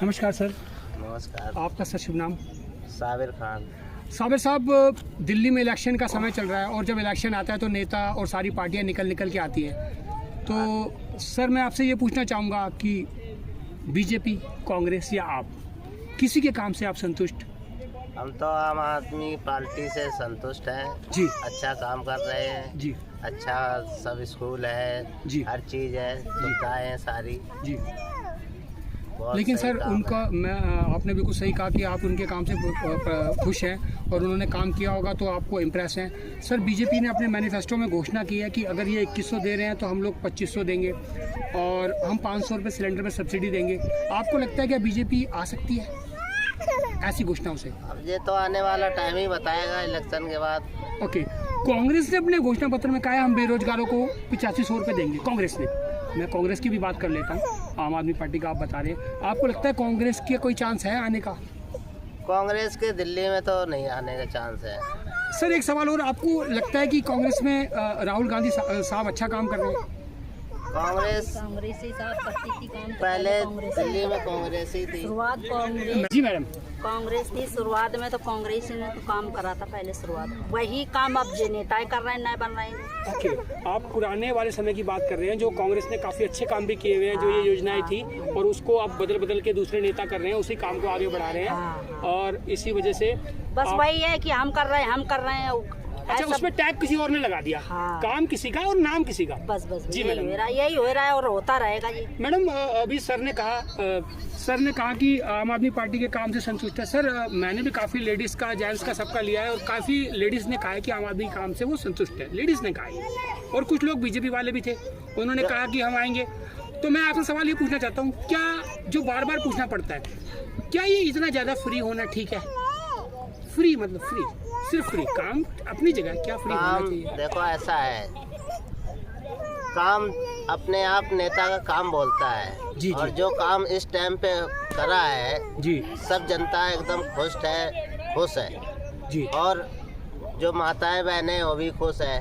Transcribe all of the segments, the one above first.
नमस्कार सर। नमस्कार। आपका सर शुभ नाम? साबिर खान। साबिर साहब, दिल्ली में इलेक्शन का समय चल रहा है और जब इलेक्शन आता है तो नेता और सारी पार्टियां निकल के आती है। तो सर मैं आपसे ये पूछना चाहूँगा कि बीजेपी, कांग्रेस या आप, किसी के काम से आप संतुष्ट? हम तो आम आदमी पार्टी से संतुष्ट हैं जी। अच्छा काम कर रहे हैं जी अच्छा सब स्कूल है जी। हर चीज़ है, सुविधाएं हैं सारी जी। बहुत लेकिन सही सर काम उनका है। आपने बिल्कुल सही कहा कि आप उनके काम से खुश हैं और उन्होंने काम किया होगा तो आपको इम्प्रेस हैं। सर बीजेपी ने अपने मैनिफेस्टो में घोषणा की है कि अगर ये 2100 दे रहे हैं तो हम लोग 2500 देंगे और हम 500 रुपये सिलेंडर में सब्सिडी देंगे। आपको लगता है कि बीजेपी आ सकती है ऐसी घोषणाओं से? अब ये तो आने वाला टाइम ही बताएगा इलेक्शन के बाद। ओके। कांग्रेस ने अपने घोषणा पत्र में कहा है हम बेरोजगारों को 8500 रुपये देंगे। कांग्रेस ने, मैं कांग्रेस की भी बात कर लेता हूँ, आम आदमी पार्टी का आप बता रहे हैं। आपको लगता है कांग्रेस की कोई चांस है आने का? कांग्रेस के दिल्ली में तो नहीं आने का चांस है। सर एक सवाल और, आपको लगता है कि कांग्रेस में राहुल गांधी साहब अच्छा काम कर रहे हैं? कांग्रेस ही साहब करती थी काम तो पहले दिल्ली में कांग्रेस ही थी। शुरुआत कांग्रेस जी मैडम। कांग्रेस थी शुरुआत में, तो कांग्रेस ने तो काम करा था पहले शुरुआत में। वही काम अब जो नेता कर रहे हैं नए बन रहे हैं। ओके। आप पुराने वाले समय की बात कर रहे हैं जो कांग्रेस ने काफ़ी अच्छे काम भी किए हुए हैं, जो ये योजनाएं थी और उसको आप बदल के दूसरे नेता कर रहे हैं, उसी काम को आगे बढ़ा रहे हैं और इसी वजह से बस वही है कि हम कर रहे हैं। अच्छा, उसमें टैग किसी और ने लगा दिया। हाँ। काम किसी का और नाम किसी का। बस जी यही मैडम। यही हो रहा है और होता रहेगा जी। मैडम अभी सर ने कहा कि आम आदमी पार्टी के काम से संतुष्ट है। सर मैंने भी काफ़ी लेडीज़ का, जेंट्स का, सबका लिया है और काफ़ी लेडीज़ ने कहा है कि आम आदमी काम से वो संतुष्ट है। लेडीज़ ने कहा है और कुछ लोग बीजेपी वाले भी थे, उन्होंने कहा कि हम आएंगे। तो मैं आपसे सवाल ये पूछना चाहता हूँ, क्या जो बार बार पूछना पड़ता है, क्या ये इतना ज़्यादा फ्री होना ठीक है? फ्री मतलब फ्री, सिर्फ फ्री, काम अपनी जगह, क्या फ्री होना काम चाहिए? देखो ऐसा है, काम अपने आप नेता का काम बोलता है। जी, और जी। जो काम इस टाइम पे करा है जी सब जनता एकदम खुश है जी। और जो माताएं बहनें वो भी खुश है।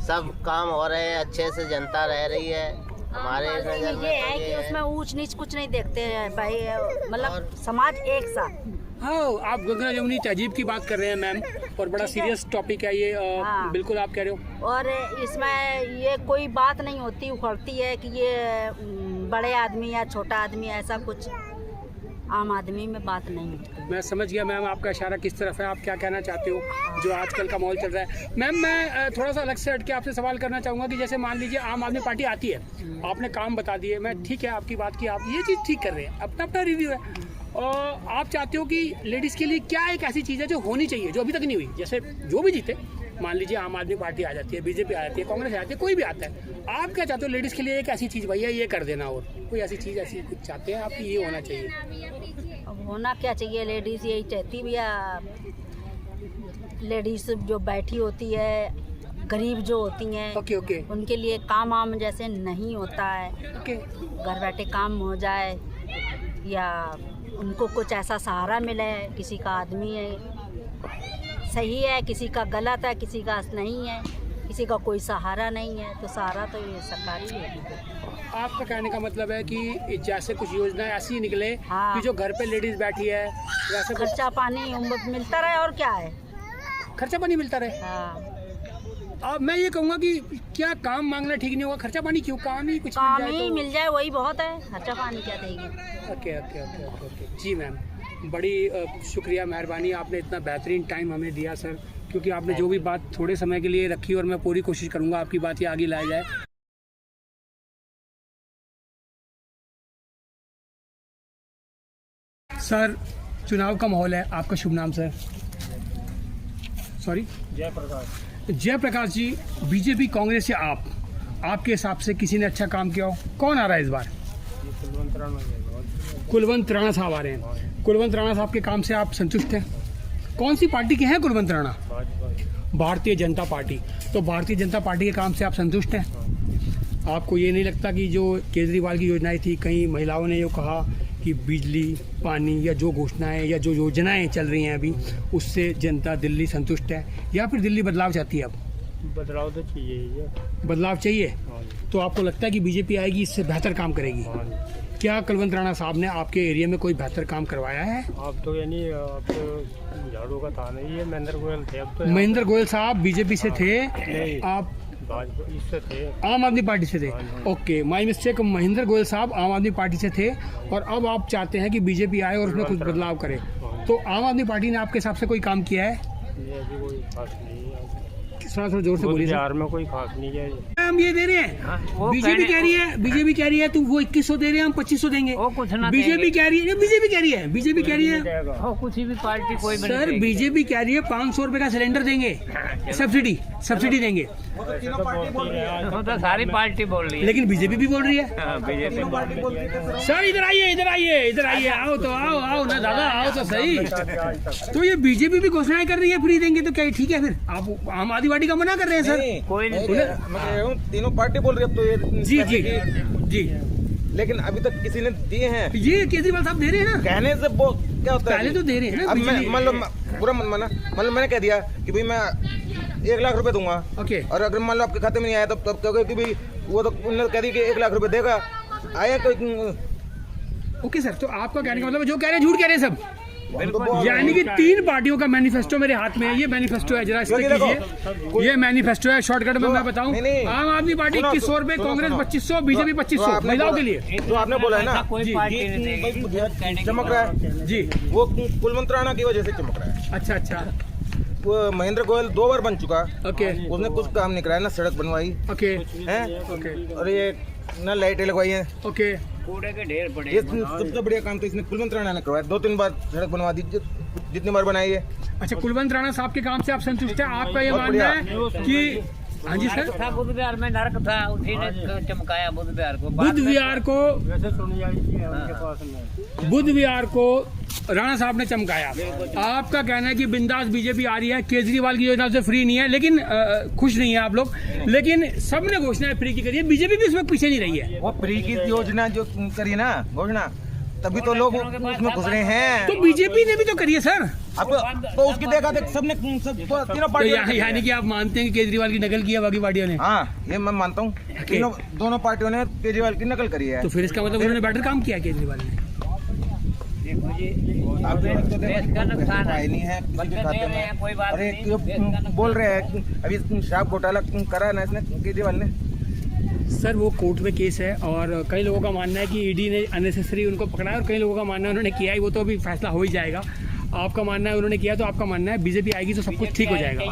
सब काम हो रहे हैं अच्छे से, जनता रह रही है हमारे नजर में। ये है कि उसमें ऊंच नीच कुछ नहीं देखते हैं भाई, मतलब समाज एक साथ। हाँ, आप गंगा जमुनी तहजीब की बात कर रहे हैं मैम और बड़ा सीरियस टॉपिक है ये। हाँ। बिल्कुल आप कह रहे हो। और इसमें ये कोई बात नहीं होती उखड़ती है कि ये बड़े आदमी या छोटा आदमी, ऐसा कुछ आम आदमी में बात नहीं होती। मैं समझ गया मैम आपका इशारा किस तरफ है, आप क्या कहना चाहते हो जो आजकल का माहौल चल रहा है। मैम मैं थोड़ा सा अलग से हट के आपसे सवाल करना चाहूँगा कि जैसे मान लीजिए आम आदमी पार्टी आती है, आपने काम बता दिए, मैं ठीक है आपकी बात की, आप ये चीज़ ठीक कर रहे हैं, अपना रिव्यू है। और आप चाहते हो कि लेडीज़ के लिए क्या एक ऐसी चीज़ है जो होनी चाहिए, जो अभी तक नहीं हुई? जैसे जो भी जीते, मान लीजिए आम आदमी पार्टी आ जाती है, बीजेपी आ जाती है, कांग्रेस आ जाती है, कोई भी आता है, आप क्या चाहते हो लेडीज़ के लिए एक ऐसी चीज़, भैया ये कर देना, और कोई ऐसी चीज़ ऐसी कुछ चाहते हैं आप कि ये होना चाहिए? अब होना क्या चाहिए, लेडीज़ यही चाहती भैया, लेडीज़ जो बैठी होती है, गरीब जो होती हैं, ओके ओके उनके लिए काम आम जैसे नहीं होता है। ओके। घर बैठे काम हो जाए या उनको कुछ ऐसा सहारा मिले। किसी का आदमी है सही है, किसी का गलत है, किसी का नहीं है, किसी का कोई सहारा नहीं है, तो सहारा तो ये सरकारी है। आपका कहने का मतलब है कि जैसे कुछ योजना ऐसी निकले हाँ। कि जो घर पे लेडीज बैठी है वैसे कुछ खर्चा पानी मिलता रहे और क्या है। खर्चा पानी मिलता रहे। हाँ, अब मैं ये कहूँगा कि क्या काम मांगना ठीक नहीं होगा? खर्चा पानी क्यों, काम ही कुछ काम मिल जाए ही तो। मिल जाए वही बहुत है, खर्चा पानी क्या देगी। Okay okay okay okay okay. जी मैम, बड़ी शुक्रिया, मेहरबानी, आपने इतना बेहतरीन टाइम हमें दिया सर, क्योंकि आपने जो भी बात थोड़े समय के लिए रखी और मैं पूरी कोशिश करूँगा आपकी बात ये आगे लाई जाए। सर चुनाव का माहौल है, आपका शुभ नाम सर? सॉरी, जयप्रकाश जी। बीजेपी, कांग्रेस या आप, आपके हिसाब से किसी ने अच्छा काम किया हो? कौन आ रहा है इस बार? कुलवंत राणा साहब आ रहे हैं। कुलवंत राणा साहब के काम से आप संतुष्ट हैं? कौन सी पार्टी के हैं कुलवंत राणा? भारतीय जनता पार्टी। तो भारतीय जनता पार्टी के काम से आप संतुष्ट हैं? आपको ये नहीं लगता कि जो केजरीवाल की योजनाएं थी, कई महिलाओं ने ये कहा कि बिजली, पानी या जो घोषणाएं या जो योजनाएं चल रही हैं अभी, उससे जनता दिल्ली संतुष्ट है या फिर दिल्ली बदलाव चाहती है? अब बदलाव तो चाहिए। बदलाव चाहिए। तो आपको लगता है कि बीजेपी आएगी इससे बेहतर काम करेगी? क्या कुलवंत राणा साहब ने आपके एरिया में कोई बेहतर काम करवाया है? अब तो यानी अब तो झाड़ू का था नहीं, ये महेंद्र गोयल थे। अब तो महेंद्र गोयल साहब बीजेपी से थे, नहीं, आप भाजपा इससे थे, आम आदमी पार्टी से थे। Okay, my mistake. Mahendra Goyal साहब आम आदमी पार्टी से थे और अब आप चाहते हैं कि बीजेपी आए और उसमें कुछ बदलाव करे। तो आम आदमी पार्टी ने आपके हिसाब से कोई काम किया है? ये अभी कोई खास नहीं है। थोड़ा जोर से बोलिए। बिहार में कोई खास नहीं है। हम ये दे रहे हैं, बीजेपी कह रही है तुम वो 2100 दे रहे हैं, हम 2500 देंगे। बीजेपी कह रही है, बीजेपी कह रही है कुछ भी पार्टी कोई सर, बीजेपी कह रही है 500 रुपए का सिलेंडर देंगे, सब्सिडी देंगे। तो सारी पार्टी बोल रही है, लेकिन बीजेपी भी बोल रही है। बीजेपी सर इधर आइए, आओ ना दादा, आओ तो सही। तो ये बीजेपी भी घोषणाएं कर रही है फ्री देंगे, तो क्या ठीक है? फिर आप आम आदमी पार्टी का मना कर रहे हैं सर? कोई नहीं, मैं कह रहा हूँ तीनों पार्टी बोल रही है। अब तो ये जी, लेकिन अभी तक किसी ने दिए हैं? ये केजरीवाल साहब दे रहे हैं ना, कहने से वो क्या होता है? पहले तो दे रहे हैं ना। अब मैं मान लो पूरा मन माना, मान लो मैंने कह दिया कि भाई मैं 1 लाख रुपए दूंगा। ओके, और अगर मान लो आपके खाते में नहीं आया तब कहोगे कि भाई वो तो उन्होंने कह दिया कि 1 लाख रुपए देगा, आया कोई? ओके सर, तो आपका कहने का मतलब जो कह रहे हैं झूठ कह रहे हैं सब, तो यानी कि 3 पार्टियों का मैनिफेस्टो मेरे हाथ में है। ये मैनिफेस्टो है, जरा इस पे कीजिए। ये मैनिफेस्टो है, शॉर्टकट में मैं बताऊं। आम आदमी पार्टी 2100 रुपए, कांग्रेस 2500, बीजेपी 2500 महिलाओं के लिए। जो आपने बोला है ना, कोई पार्टी नहीं देगी। चमक रहा है जी, वो कुलवंत राणा की वजह से चमक रहा है। अच्छा, वो महेंद्र गोयल 2 बार बन चुका, ओके उसने कुछ काम नहीं कराया, ना सड़क बनवाई ओके है ओके और ये ना लाइटें लगवाई है। ओके, कूड़े के ढेर पड़े। ये सबसे बढ़िया काम तो इसने कुलवंत राणा ने करवाया। 2-3 बार सड़क बनवा दी, जितनी बार बनाई है। अच्छा, कुलवंत राणा साहब के काम से आप संतुष्ट हैं? आपका ये मानना है कि हाँ जी सर, था बुध विहार में नरक था, उसी ने चमकाया बुध विहार को। बुध विहार को, वैसे सुनी आई थी उनके पास में, बुध विहार को राणा साहब ने चमकाया। आपका कहना है कि बिंदास बीजेपी आ रही है, केजरीवाल की योजना से फ्री नहीं है, लेकिन खुश नहीं है आप लोग। लेकिन सबने घोषणाएं फ्री की करी है, बीजेपी भी उसमें पीछे नहीं रही है। वो फ्री की योजना जो करी ना घोषणा, तभी तो लोग उसमें घुस रहे हैं। तो बीजेपी ने भी तो करी है सर। अब तो उसकी देखा देख सबने तीनों तो पार्टियों यानी कि आप मानते हैं कि केजरीवाल की नकल की है बाकी पार्टियों ने? हाँ, ये मैं मानता हूँ। दोनों पार्टियों ने केजरीवाल की नकल करी है। तो फिर इसका मतलब उन्होंने बेटर काम किया केजरीवाल ने। देश का नुकसान है, नहीं है किसी के खाते में। कोई बात और एक नहीं, जो देश का नुकसान। बोल रहे हैं अभी शराब घोटाला करा है ना इसने, केजरीवाल ने। सर वो कोर्ट में केस है और कई लोगों का मानना है कि ईडी ने अननेसेसरी उनको पकड़ा है और कई लोगों का मानना है उन्होंने किया है। वो तो अभी फैसला हो ही जाएगा। आपका मानना है उन्होंने किया, तो आपका मानना है बीजेपी आएगी तो सब कुछ ठीक हो जाएगा।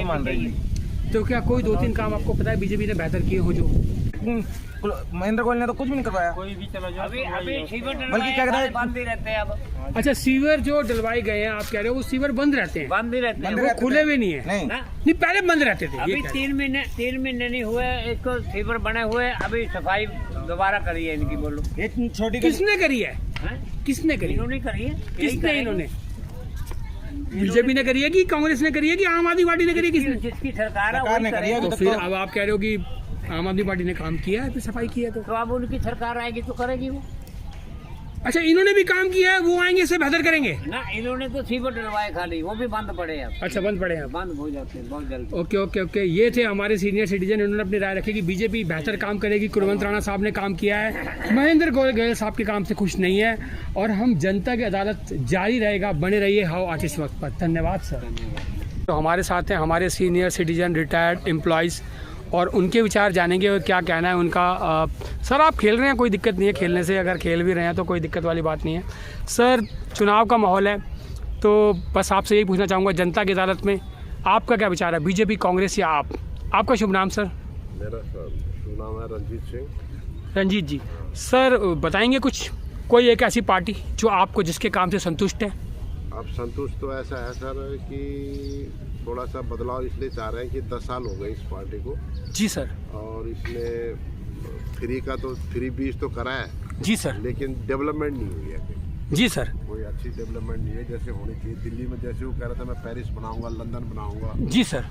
मान रही है। तो क्या कोई 2-3 काम आपको पता है बीजेपी ने बेहतर किए हो जो? महेंद्र गोयल ने तो कुछ भी नहीं करवाया। कोई भी चला जाए। अभी बल्कि क्या कहता है, बंद ही रहते हैं अब। अच्छा, सीवर जो डलवाए गए हैं आप कह रहे हो वो सीवर बंद रहते हैं? बंद ही रहते हैं, वो खुले हुए नहीं है? नहीं, ना? नहीं, पहले बंद रहते थे। अभी ये कह रहे 3 महीने नहीं हुए इसको सीवर बने हुए, अभी सफाई दोबारा करी है इनकी। बोलो ये छोटी हैं। किसने करी है? हैं? किसने करी? इन्होंने करी है। यही किसने? करेंगे। इन्होंने बीजेपी ने करी है कि कांग्रेस ने करी है कि आम आदमी पार्टी ने करी है? किसने? जिसकी सरकार है सरकार वही ने करी है। तो फिर अब आप कह रहे हो कि आम आदमी पार्टी ने काम किया है, फिर सफाई की है तो? तो अब उनकी सरकार आएगी तो करेगी वो। अच्छा, इन्होंने भी काम किया है, वो आएंगे इससे बेहतर करेंगे? ना, इन्होंने तो सीवर डलवाए खाली, वो भी बंद पड़े अब। अच्छा, बंद पड़े हैं। बंद हो जाते हैं बहुत जल्द। ओके ओके ओके, ये थे हमारे सीनियर सिटीजन। इन्होंने अपनी राय रखी कि बीजेपी बेहतर काम करेगी। कुलवंत राणा साहब ने काम किया है, महेंद्र गोयल साहब के काम से खुश नहीं है और हम जनता की अदालत जारी रहेगा। बने रहिए हाउ आर्टिस्ट वक्त पर। धन्यवाद सर। तो हमारे साथ हैं हमारे सीनियर सिटीजन, रिटायर्ड एम्प्लॉयज़, और उनके विचार जानेंगे और क्या कहना है उनका। सर आप खेल रहे हैं, कोई दिक्कत नहीं है खेलने से, अगर खेल भी रहे हैं तो कोई दिक्कत वाली बात नहीं है। सर चुनाव का माहौल है, तो बस आपसे यही पूछना चाहूँगा, जनता की अदालत में आपका क्या विचार है, बीजेपी, कांग्रेस या आप? आपका शुभ नाम सर? मेरा शुभ नाम है रंजीत सिंह। रंजीत जी, सर बताएंगे कुछ कोई एक ऐसी पार्टी जो आपको जिसके काम से संतुष्ट है? अब संतुष्ट तो ऐसा है सर कि थोड़ा सा बदलाव इसलिए चाह रहे हैं कि 10 साल हो गए इस पार्टी को। जी सर। और इसने फ्री बीज तो करा है। जी सर। लेकिन डेवलपमेंट नहीं हुई है। जी सर। कोई अच्छी डेवलपमेंट नहीं है जैसे होनी चाहिए। दिल्ली में जैसे वो कह रहा था मैं पेरिस बनाऊंगा, लंदन बनाऊंगा। जी सर।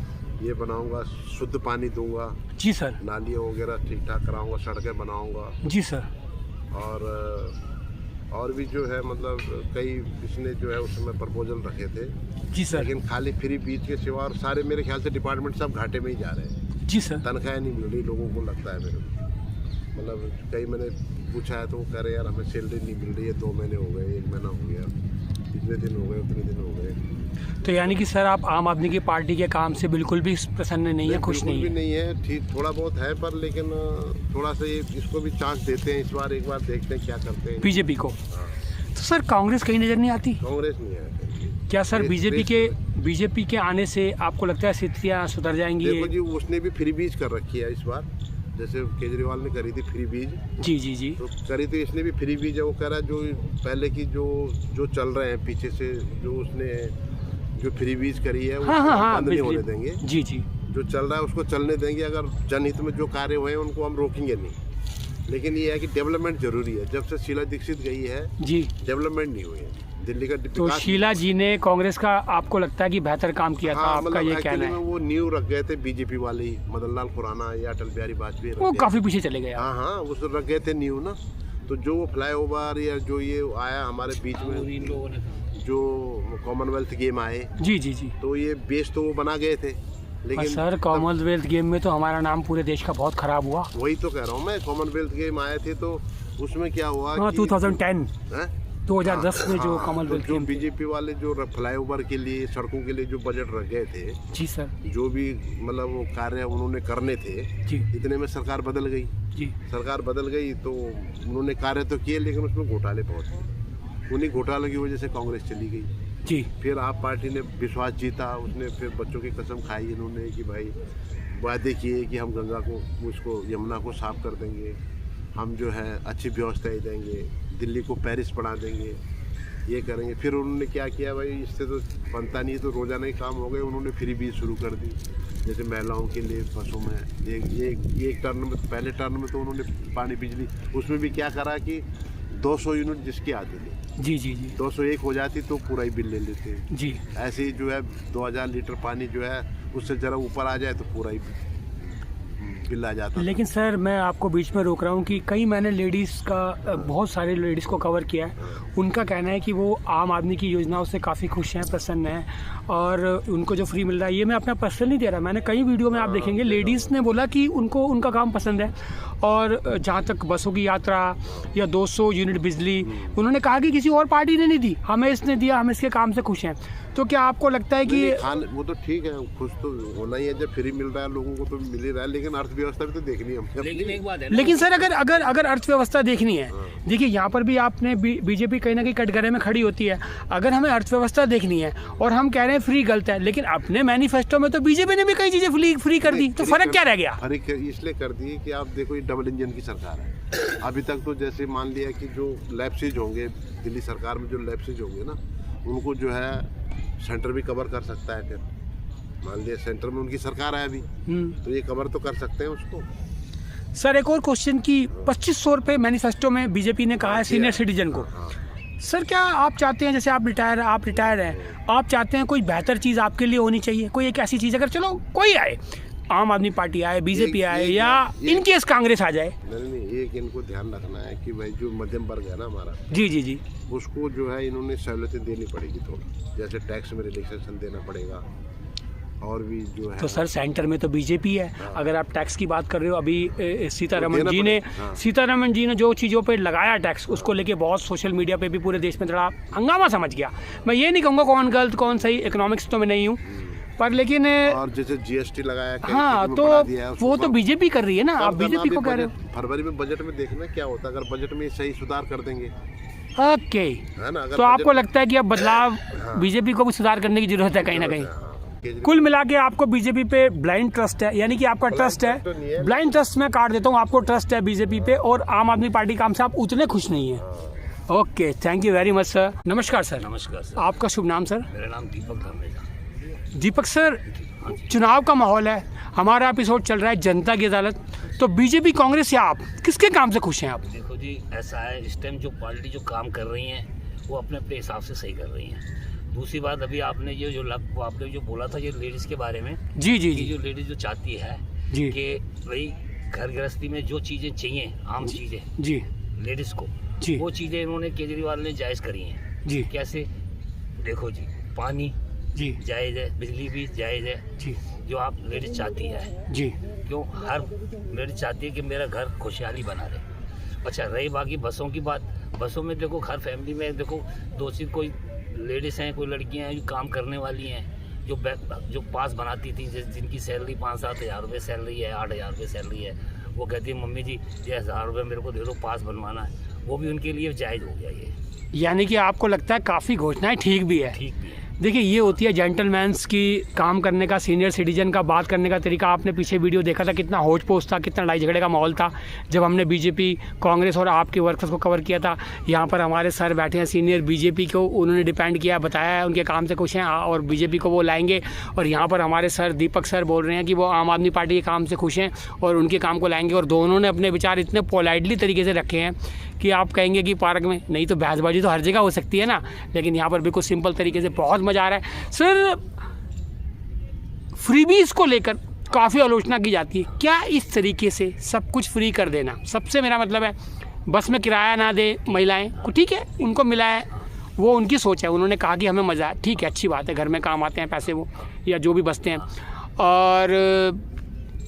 ये बनाऊंगा, शुद्ध पानी दूंगा। जी सर। नालियाँ वगैरह ठीक ठाक कराऊंगा, सड़कें बनाऊंगा। जी सर। और भी जो है मतलब कई इसने जो है उसमें प्रपोजल रखे थे। जी सर। लेकिन खाली फ्री बीज के सिवा और सारे मेरे ख्याल से डिपार्टमेंट सब घाटे में ही जा रहे हैं। जी सर। तनख्वाहें नहीं मिल रही लोगों को, लगता है मेरे को। मतलब कई मैंने पूछा है तो वो कह रहे यार हमें सैलरी नहीं मिल रही है, 2 महीने हो गए, 1 महीना हो गया, इतने दिन हो गए, उतने दिन हो गए। तो यानी कि सर आप आम आदमी की पार्टी के काम से बिल्कुल भी प्रसन्न नहीं है, खुश नहीं भी है? नहीं है, ठीक थोड़ा बहुत है पर लेकिन थोड़ा सा ये इसको भी चांस देते हैं इस बार, एक बार देखते हैं क्या करते हैं। बीजेपी को तो सर कांग्रेस कहीं नज़र नहीं आती कांग्रेस नहीं है क्या सर? बीजेपी के आने से आपको लगता है स्थितियाँ सुधर जाएंगी? देखो जी, उसने भी फ्री बीज कर रखी है इस बार, जैसे केजरीवाल ने करी थी फ्री बीज, जी जी जी। तो करी थी, इसने भी फ्री बीज है। वो कह रहा है जो पहले की जो चल रहे हैं पीछे से, जो उसने जो फ्री बीज करी है वो बंद नहीं होने देंगे। जी जी। जो चल रहा है उसको चलने देंगे, अगर जनहित में जो कार्य हुए हैं उनको हम रोकेंगे नहीं। लेकिन ये है कि डेवलपमेंट जरूरी है। जब से शीला दीक्षित गई है जी, डेवलपमेंट नहीं हुई है दिल्ली का। तो शीला जी ने कांग्रेस का आपको लगता है कि बेहतर काम किया था? आपका मतलब ये कहना है? वो न्यू रख गए थे बीजेपी वाले ही, मदन लाल खुराना या अटल बिहारी वाजपेयी, वो काफी पीछे चले गए। हाँ, उस रख गए थे न्यू ना। तो जो वो फ्लाईओवर या जो ये आया हमारे बीच में, इन लोगों ने जो कॉमनवेल्थ गेम आए, जी जी जी, तो ये बेस तो वो बना गए थे। लेकिन सर कॉमनवेल्थ गेम में तो हमारा नाम पूरे देश का बहुत खराब हुआ। वही तो कह रहा हूँ मैं, कॉमनवेल्थ गेम आए थे तो उसमें क्या हुआ? 2010 में जो कॉमनवेल्थ जो गेम, बीजेपी वाले जो फ्लाईओवर के लिए, सड़कों के लिए जो बजट रख गए थे, जी सर, जो भी मतलब वो कार्य उन्होंने करने थे, जी इतने में सरकार बदल गई। जी, सरकार बदल गई तो उन्होंने कार्य तो किए लेकिन उसमें घोटाले बहुत थे। उन्हीं घोटालों की वजह से कांग्रेस चली गई। जी। फिर आप पार्टी ने विश्वास जीता, उसने फिर बच्चों की कसम खाई इन्होंने कि भाई वादे किए कि हम गंगा को, उसको यमुना को साफ कर देंगे, हम जो है अच्छी व्यवस्थाएं देंगे, दिल्ली को पेरिस बना देंगे, ये करेंगे। फिर उन्होंने क्या किया भाई, इससे तो बनता नहीं है, तो रोजाना ही काम हो गए। उन्होंने फ्री बीज शुरू कर दी, जैसे महिलाओं के लिए बसों में एक टर्न में, पहले टर्न में तो उन्होंने पानी बिजली, उसमें भी क्या करा कि 200 यूनिट जिसकी आती थी, जी जी जी, 201 हो जाती तो पूरा ही बिल ले लेते। जी। ऐसे ही जो है 2000 लीटर पानी जो है उससे ज़रा ऊपर आ जाए तो पूरा ही बिल आ जाता। लेकिन सर मैं आपको बीच में रोक रहा हूँ कि कई मैंने लेडीज़ का, बहुत सारे लेडीज़ को कवर किया है, उनका कहना है कि वो आम आदमी की योजनाओं से काफ़ी खुश हैं, प्रसन्न हैं, और उनको जो फ्री मिल रहा है, ये मैं अपना पर्सनल नहीं दे रहा, मैंने कई वीडियो में आप देखेंगे लेडीज़ ने बोला कि उनको उनका काम पसंद है। और जहाँ तक बसों की यात्रा या 200 यूनिट बिजली, उन्होंने कहा कि किसी और पार्टी ने नहीं दी, हमें इसने दिया, हम इसके काम से खुश हैं। तो क्या आपको लगता है कि वो तो ठीक है, खुश तो होना ही है, जब फ्री मिल रहा है लोगों को तो मिल ही रहा है, लेकिन अर्थव्यवस्था भी तो देखनी है। लेकिन एक बात है, लेकिन सर अगर अर्थव्यवस्था देखनी है, देखिए यहाँ पर भी आपने बीजेपी कहीं ना कहीं कटघरे में खड़ी होती है। अगर हमें अर्थव्यवस्था देखनी है और हम कह रहे हैं फ्री गलत है, लेकिन अपने मैनिफेस्टो में तो बीजेपी ने भी कई चीजें फ्री कर दी, तो फर्क क्या रह गया? फर्क इसलिए कर दी कि आप देखो ये डबल इंजन की सरकार है। अभी तक तो जैसे मान लिया कि जो लैप्सेज होंगे दिल्ली सरकार में, जो लैप्सेज होंगे ना, उनको जो है सेंटर भी कवर कर सकता है। फिर मान लिया सेंटर में उनकी सरकार है अभी, तो ये कवर तो कर सकते हैं उसको। सर एक और क्वेश्चन की 2500 रुपये मैनिफेस्टो में बीजेपी ने कहा है सीनियर सिटीजन को। सर क्या आप चाहते हैं, जैसे आप रिटायर हैं, आप चाहते हैं कोई बेहतर चीज़ आपके लिए होनी चाहिए, कोई एक ऐसी चीज़, अगर चलो कोई आए, आम आदमी पार्टी आए, बीजेपी आए, या इनकेस कांग्रेस आ जाए? नहीं, एक इनको ध्यान रखना है कि भाई जो मध्यम वर्ग है ना हमारा, जी जी जी, उसको जो है इन्होंने सहूलतें देनी पड़ेगी थोड़ा, जैसे टैक्स में रिलैक्सेशन देना पड़ेगा, और भी जो है। तो सर सेंटर में तो बीजेपी है। अगर आप टैक्स की बात कर रहे हो, अभी सीतारमण जी ने जो चीज़ों पे लगाया टैक्स, उसको लेके बहुत सोशल मीडिया पे भी पूरे देश में थोड़ा हंगामा समझ गया। मैं ये नहीं कहूँगा कौन गलत कौन सही, इकोनॉमिक्स तो मैं नहीं हूँ, पर लेकिन और जैसे जीएसटी लगाया, हाँ, तो वो तो बीजेपी कर रही है ना, आप बीजेपी को कह रहे हो। फरवरी में बजट में देखना क्या होता है, अगर बजट में सही सुधार कर देंगे, ओके, है ना। तो आपको लगता है कि अब बदलाव, बीजेपी को भी सुधार करने की जरूरत है कहीं ना कहीं। कुल मिला के आपको बीजेपी पे ब्लाइंड ट्रस्ट है, यानी कि आपका ट्रस्ट है, ब्लाइंड ट्रस्ट मैं काट देता हूँ, आपको ट्रस्ट है बीजेपी पे, और आम आदमी पार्टी काम से आप उतने खुश नहीं है। Okay, thank you very much sir. नमस्कार सर। नमस्कार सर। आपका शुभ नाम सर? मेरा नाम दीपक धामेजा। दीपक सर, चुनाव का माहौल है, हमारा एपिसोड चल रहा है जनता की अदालत, तो बीजेपी, कांग्रेस या आप, किसके काम से खुश हैं आप? देखो जी, ऐसा है, इस टाइम जो पार्टी जो काम कर रही हैं वो अपने अपने हिसाब से सही कर रही हैं। दूसरी बात, अभी आपने आपने जो बोला था ये लेडीज़ के बारे में, जी जी जी, जो लेडीज़ जो चाहती है जी कि भाई घर गृहस्थी में जो चीज़ें चाहिए, आम चीज़ें जी लेडीज़ को, जी, वो चीज़ें इन्होंने केजरीवाल ने जायज़ करी हैं। जी, कैसे? देखो जी, पानी, जी जायज़ है, बिजली भी जायज़ है, जी जो आप लेडीज चाहती है। जी क्यों हर लेडीज चाहती है कि मेरा घर खुशहाली बना रहे। अच्छा, रही बाकी बसों की बात, बसों में देखो हर फैमिली में देखो दो चीज़, कोई लेडीज़ हैं, कोई लड़कियां हैं जो काम करने वाली हैं, जो पास बनाती थी, जिनकी सैलरी 5-7 हज़ार रुपये सैलरी है, 8 हज़ार रुपये सैलरी है, वो कहती है मम्मी जी ये 1000 रुपये मेरे को दे दो, पास बनवाना है, वो भी उनके लिए जायज़ हो गया ये। यानी कि आपको लगता है काफ़ी घोषणाएं ठीक भी है। ठीक भी है। देखिए, ये होती है जेंटलमैन्स की काम करने का, सीनियर सिटीजन का बात करने का तरीका। आपने पीछे वीडियो देखा था, कितना होच पोच था, कितना लड़ाई झगड़े का माहौल था जब हमने बीजेपी, कांग्रेस और आपके वर्कर्स को कवर किया था। यहाँ पर हमारे सर बैठे हैं सीनियर बीजेपी को, उन्होंने डिपेंड किया, बताया है उनके काम से खुश हैं और बीजेपी को वो लाएंगे। और यहाँ पर हमारे सर दीपक सर बोल रहे हैं कि वो आम आदमी पार्टी के काम से खुश हैं और उनके काम को लाएंगे। और दोनों ने अपने विचार इतने पोलाइटली तरीके से रखे हैं कि आप कहेंगे कि पार्क में नहीं तो बहसबाजी तो हर जगह हो सकती है ना, लेकिन यहाँ पर बिल्कुल सिंपल तरीके से बहुत मज़ा आ रहा है। सर, फ्रीबीज को लेकर काफ़ी आलोचना की जाती है, क्या इस तरीके से सब कुछ फ्री कर देना, सबसे मेरा मतलब है बस में किराया ना दे महिलाएं को, ठीक है उनको मिला है, वो उनकी सोच है, उन्होंने कहा कि हमें मज़ा है, ठीक है अच्छी बात है, घर में काम आते हैं पैसे वो या जो भी बचते हैं। और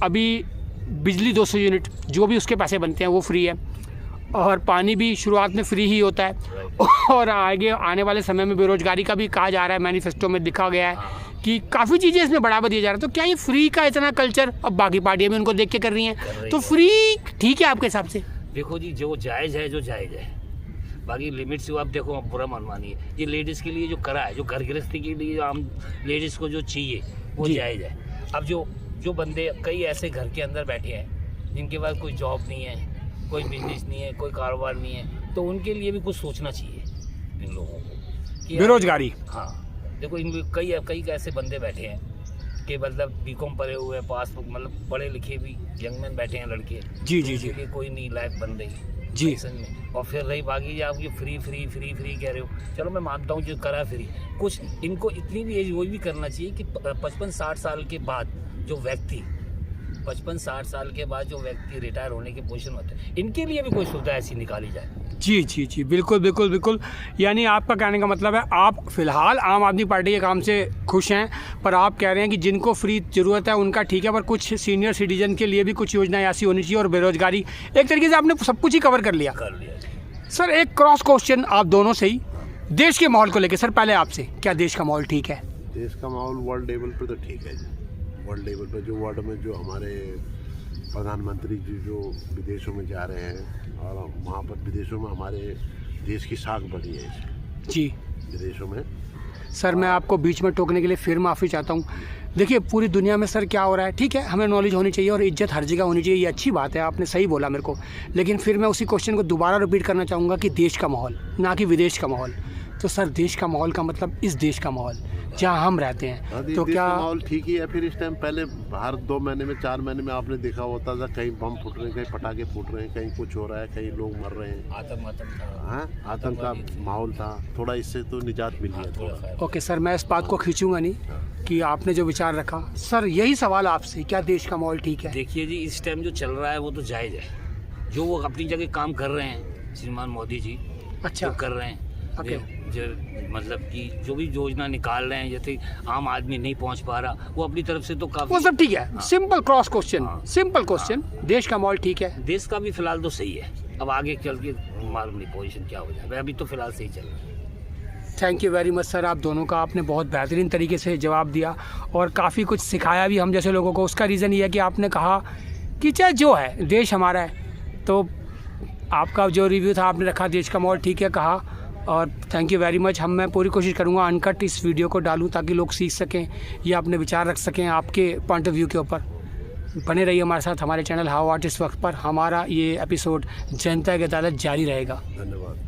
अभी बिजली 200 यूनिट जो भी उसके पैसे बनते हैं वो फ्री है, और पानी भी शुरुआत में फ्री ही होता है। और आगे आने वाले समय में बेरोजगारी का भी कहा जा रहा है, मैनिफेस्टो में लिखा गया है कि काफ़ी चीज़ें इसमें बढ़ावा दिया जा रहा है। तो क्या ये फ्री का इतना कल्चर अब बाकी पार्टियां भी उनको देख के कर रही हैं, तो फ्री ठीक है आपके हिसाब से? देखो जी, जो जायज़ है, जो जायज़ है, बाकी लिमिट से आप देखो, आप बुरा मनमानी है। ये लेडीज़ के लिए जो करा है, जो घर गृहस्थी के लिए जो आम लेडीज़ को जो चाहिए वो जायज़ है। अब जो बंदे कई ऐसे घर के अंदर बैठे हैं जिनके पास कोई जॉब नहीं है, कोई बिजनेस नहीं है, कोई कारोबार नहीं है, तो उनके लिए भी कुछ सोचना चाहिए इन लोगों को कि बेरोजगारी। हाँ, देखो इन कई ऐसे बंदे बैठे हैं कि मतलब बीकॉम पढ़े हुए हैं, पास मतलब पढ़े लिखे भी यंगमैन बैठे हैं लड़के, जी जी जी, कोई नहीं लाइफ बन रही जी में। और फिर रही बाकी आप ये फ्री कह रहे हो, चलो मैं मानता हूँ जो करा फ्री, कुछ इनको इतनी भी एज वो भी करना चाहिए कि 55-60 साल के बाद जो व्यक्ति 55-60 साल के बाद जो व्यक्ति रिटायर होने की पोजीशन होते हैं, इनके लिए भी कोई सुविधा ऐसी निकाली जाए। जी जी जी, बिल्कुल बिल्कुल बिल्कुल। यानी आपका कहने का मतलब है आप फिलहाल आम आदमी पार्टी के काम से खुश हैं, पर आप कह रहे हैं कि जिनको फ्री ज़रूरत है उनका ठीक है, पर कुछ सीनियर सिटीजन के लिए भी कुछ योजनाएं ऐसी होनी चाहिए। और बेरोजगारी, एक तरीके से आपने सब कुछ ही कवर कर लिया। सर, एक क्रॉस क्वेश्चन आप दोनों से ही, देश के माहौल को लेकर। सर पहले आपसे, क्या देश का माहौल ठीक है? देश का माहौल वर्ल्ड लेवल पर तो ठीक है जी। वर्ल्ड लेवल पर जो वर्ल्ड में जो हमारे प्रधानमंत्री जी जो विदेशों में जा रहे हैं और वहाँ पर विदेशों में हमारे देश की साख बढ़ी है जी विदेशों में। सर, मैं आपको बीच में टोकने के लिए फिर माफ़ी चाहता हूँ। देखिए, पूरी दुनिया में सर क्या हो रहा है, ठीक है हमें नॉलेज होनी चाहिए और इज्जत हर जगह होनी चाहिए, ये अच्छी बात है, आपने सही बोला मेरे को। लेकिन फिर मैं उसी क्वेश्चन को दोबारा रिपीट करना चाहूँगा कि देश का माहौल, ना कि विदेश का माहौल। तो सर, देश का माहौल का मतलब इस देश का माहौल जहाँ हम रहते हैं, तो क्या माहौल ठीक ही है? फिर इस टाइम पहले हर 2 महीने में 4 महीने में आपने देखा होता था कहीं बम फूट रहे हैं, कहीं पटाखे फूट रहे हैं, कहीं कुछ हो रहा है, कहीं लोग मर रहे हैं, आतंक का माहौल था। थोड़ा इससे तो निजात मिली है थोड़ा। ओके सर, मैं इस बात को खींचूंगा नहीं कि आपने जो विचार रखा। सर, यही सवाल आपसे, क्या देश का माहौल ठीक है? देखिए जी, इस टाइम जो चल रहा है वो तो जायज़ है, जो वो अपनी जगह काम कर रहे हैं श्रीमान मोदी जी, अच्छा जो कर रहे हैं, जो मतलब कि जो भी योजना निकाल रहे हैं, जैसे आम आदमी नहीं पहुंच पा रहा, वो अपनी तरफ से तो काफी, वो सब ठीक है। Simple cross question, simple question, देश का माहौल ठीक है? देश का भी फिलहाल तो सही है, अब आगे चल के मालूम नहीं पोजीशन क्या हो जाए, अभी तो फिलहाल सही चल रहा है। Thank you very much sir, आप दोनों का आपने बहुत बेहतरीन तरीके से जवाब दिया और काफ़ी कुछ सिखाया भी हम जैसे लोगों को। उसका रीज़न ये है कि आपने कहा कि चाहे जो है देश हमारा है, तो आपका जो रिव्यू था आपने रखा देश का माहौल ठीक है कहा, और थैंक यू वेरी मच। मैं पूरी कोशिश करूँगा अनकट इस वीडियो को डालूँ ताकि लोग सीख सकें या अपने विचार रख सकें आपके पॉइंट ऑफ व्यू के ऊपर। बने रहिए हमारे साथ, हमारे चैनल हाउ आर्ट इस वक्त पर। हमारा ये एपिसोड जनता की अदालत जारी रहेगा। धन्यवाद।